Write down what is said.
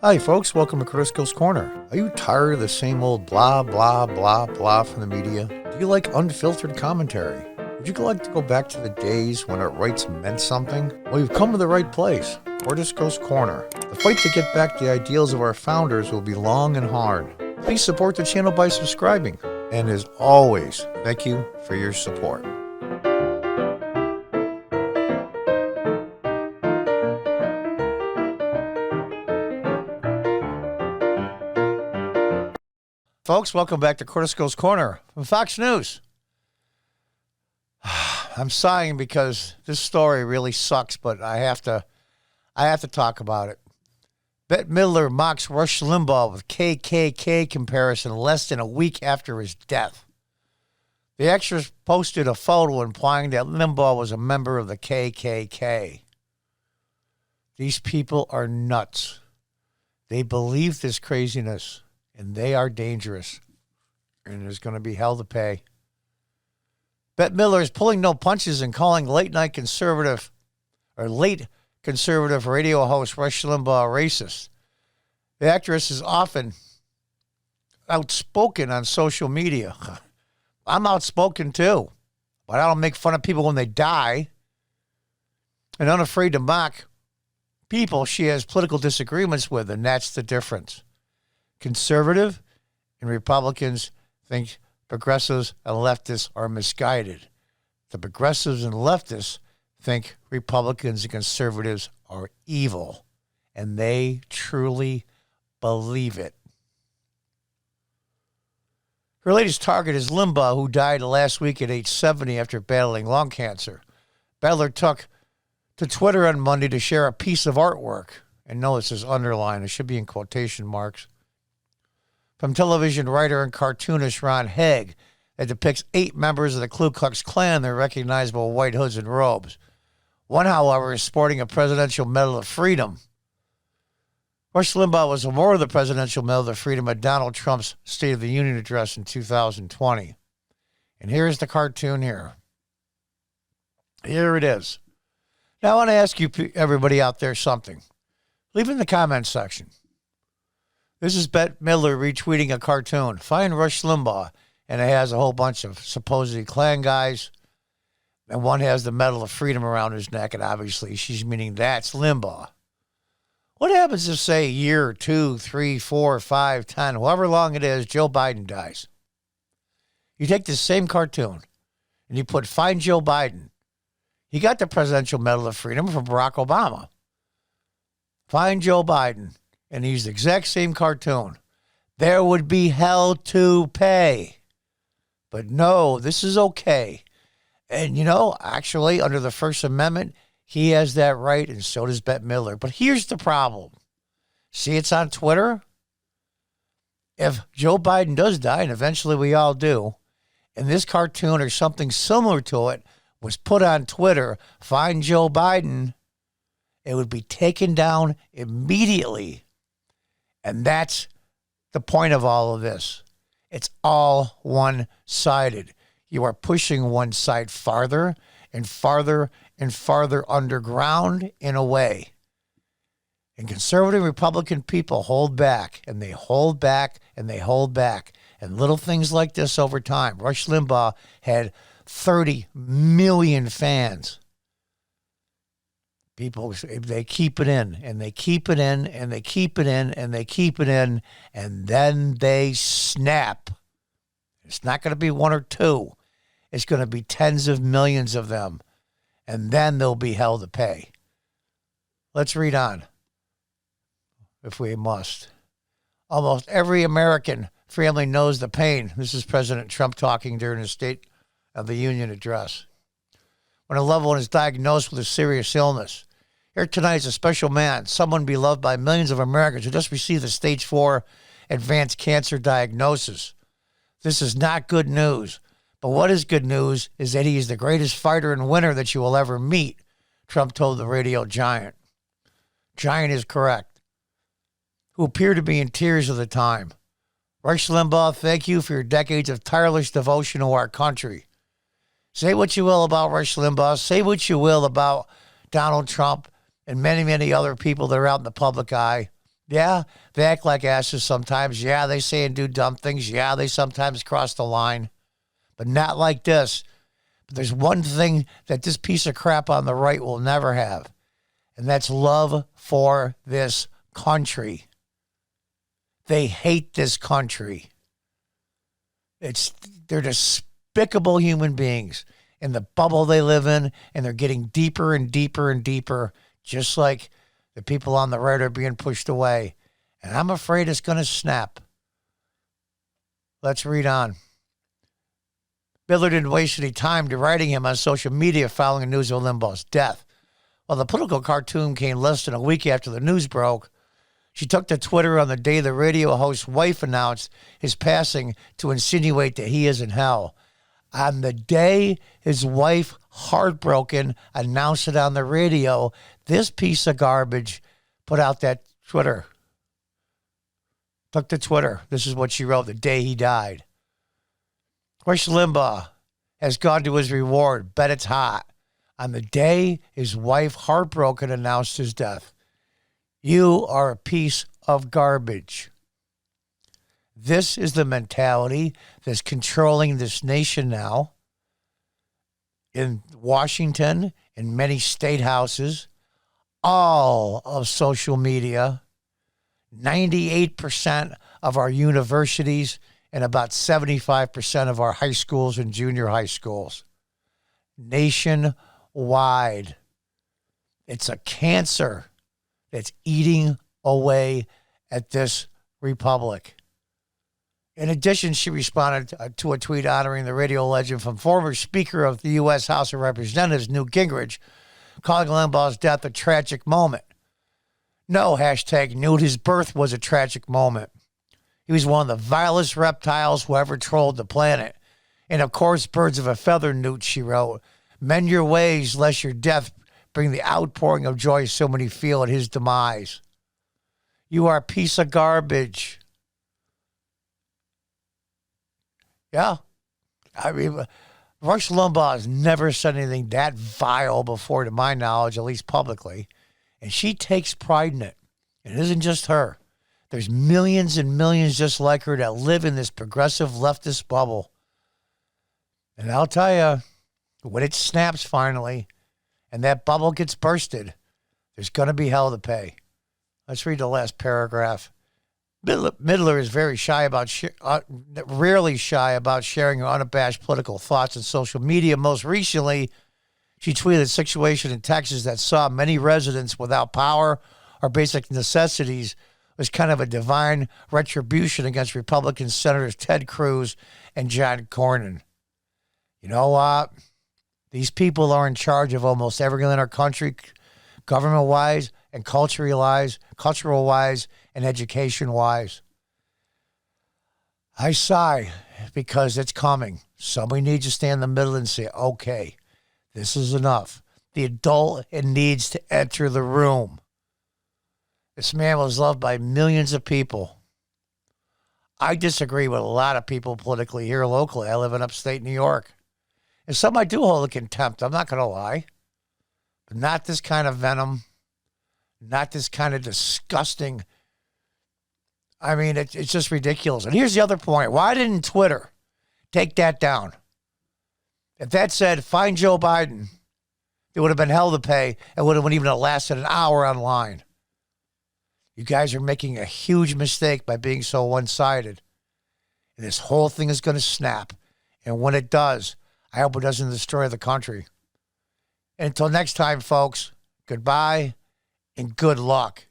Hi folks, welcome to Crisco's Corner. Are you tired of the same old blah, blah, blah, blah from the media? Do you like unfiltered commentary? Would you like to go back to the days when our rights meant something? Well, you've come to the right place, Crisco's Corner. The fight to get back the ideals of our founders will be long and hard. Please support the channel by subscribing. And as always, thank you for your support. Folks, welcome back to Crisco's Corner from Fox News. I'm sighing because this story really sucks, but I have to talk about it. Bette Midler mocks Rush Limbaugh with KKK comparison less than a week after his death. The actress posted a photo implying that Limbaugh was a member of the KKK. These people are nuts. They believe this craziness. And they are dangerous. And there's going to be hell to pay. Bette Midler is pulling no punches and calling late conservative radio host Rush Limbaugh racist. The actress is often outspoken on social media. I'm outspoken too. But I don't make fun of people when they die. And unafraid to mock people she has political disagreements with. And that's the difference. Conservative and Republicans think progressives and leftists are misguided. The progressives and leftists think Republicans and conservatives are evil, and they truly believe it. Her latest target is Limbaugh, who died last week at age 70 after battling lung cancer. Midler took to Twitter on Monday to share a piece of artwork, and no, this is underlined. It should be in quotation marks, from television writer and cartoonist Ron Haig that depicts 8 members of the Ku Klux Klan in their recognizable white hoods and robes. One, however, is sporting a Presidential Medal of Freedom. Rush Limbaugh was awarded the Presidential Medal of Freedom at Donald Trump's State of the Union address in 2020. And here's the cartoon here. Here it is. Now I want to ask you, everybody out there, something. Leave it in the comments section. This is Bette Midler retweeting a cartoon. Find Rush Limbaugh. And it has a whole bunch of supposedly Klan guys. And one has the Medal of Freedom around his neck. And obviously she's meaning that's Limbaugh. What happens if, say, a year, 2, 3, 4, 5, 10, however long it is, Joe Biden dies? You take this same cartoon and you put Find Joe Biden. He got the Presidential Medal of Freedom from Barack Obama. Find Joe Biden. And he's the exact same cartoon. There would be hell to pay. But no, this is okay. And, actually, under the First Amendment, he has that right, and so does Bette Midler. But here's the problem. See, it's on Twitter. If Joe Biden does die, and eventually we all do, and this cartoon or something similar to it was put on Twitter, Find Joe Biden, it would be taken down immediately. And that's the point of all of this. It's all one-sided. You are pushing one side farther and farther and farther underground in a way. And conservative Republican people hold back, and they hold back, and they hold back. And little things like this over time. Rush Limbaugh had 30 million fans. People, they keep it in, and they keep it in, and they keep it in, and they keep it in, and then they snap. It's not going to be 1 or 2. It's going to be tens of millions of them, and then there'll be hell to pay. Let's read on, if we must. Almost every American family knows the pain. This is President Trump talking during his State of the Union address. When a loved one is diagnosed with a serious illness. Here tonight is a special man, someone beloved by millions of Americans who just received a stage 4 advanced cancer diagnosis. This is not good news. But what is good news is that he is the greatest fighter and winner that you will ever meet, Trump told the radio giant. Giant is correct. Who appeared to be in tears at the time. Rush Limbaugh, thank you for your decades of tireless devotion to our country. Say what you will about Rush Limbaugh. Say what you will about Donald Trump and many, many other people that are out in the public eye. Yeah, they act like asses sometimes. Yeah, they say and do dumb things. Yeah, they sometimes cross the line, but not like this. But there's one thing that this piece of crap on the right will never have, and that's love for this country. They hate this country. They're despicable human beings in the bubble they live in, and they're getting deeper and deeper and deeper, just like the people on the right are being pushed away. And I'm afraid it's going to snap. Let's read on. Midler didn't waste any time deriding him on social media following the news of Limbaugh's death. While the political cartoon came less than a week after the news broke, she took to Twitter on the day the radio host's wife announced his passing to insinuate that he is in hell. On the day his wife, heartbroken, announced it on the radio, this piece of garbage put out that Twitter. Took to Twitter. This is what she wrote the day he died. Rush Limbaugh has gone to his reward. Bet it's hot. On the day his wife, heartbroken, announced his death. You are a piece of garbage. This is the mentality that's controlling this nation now. In Washington, in many state houses, all of social media, 98% of our universities, and about 75% of our high schools and junior high schools. Nationwide. It's a cancer that's eating away at this republic. In addition, she responded to a tweet honoring the radio legend from former Speaker of the U.S. House of Representatives, Newt Gingrich, calling Limbaugh's death a tragic moment. No, hashtag Newt, his birth was a tragic moment. He was one of the vilest reptiles who ever trolled the planet. And of course, birds of a feather, Newt, she wrote. Mend your ways, lest your death bring the outpouring of joy so many feel at his demise. You are a piece of garbage. Yeah. I mean, Rush Limbaugh has never said anything that vile before, to my knowledge, at least publicly. And she takes pride in it. It isn't just her. There's millions and millions just like her that live in this progressive leftist bubble. And I'll tell you, when it snaps finally and that bubble gets bursted, there's going to be hell to pay. Let's read the last paragraph. Midler is very shy about, rarely shy about sharing her unabashed political thoughts on social media. Most recently, she tweeted a situation in Texas that saw many residents without power or basic necessities was kind of a divine retribution against Republican Senators Ted Cruz and John Cornyn. You know what? These people are in charge of almost everything in our country, government-wise and cultural-wise and education-wise. I sigh because it's coming. Somebody needs to stand in the middle and say, okay, this is enough. The adult needs to enter the room. This man was loved by millions of people. I disagree with a lot of people politically here locally. I live in upstate New York. And some I do hold in contempt. I'm not going to lie. But not this kind of venom. Not this kind of disgusting. I mean, it's just ridiculous. And here's the other point. Why didn't Twitter take that down? If that said, find Joe Biden, it would have been hell to pay. It would have even lasted an hour online. You guys are making a huge mistake by being so one-sided. And this whole thing is going to snap. And when it does, I hope it doesn't destroy the country. And until next time, folks, goodbye and good luck.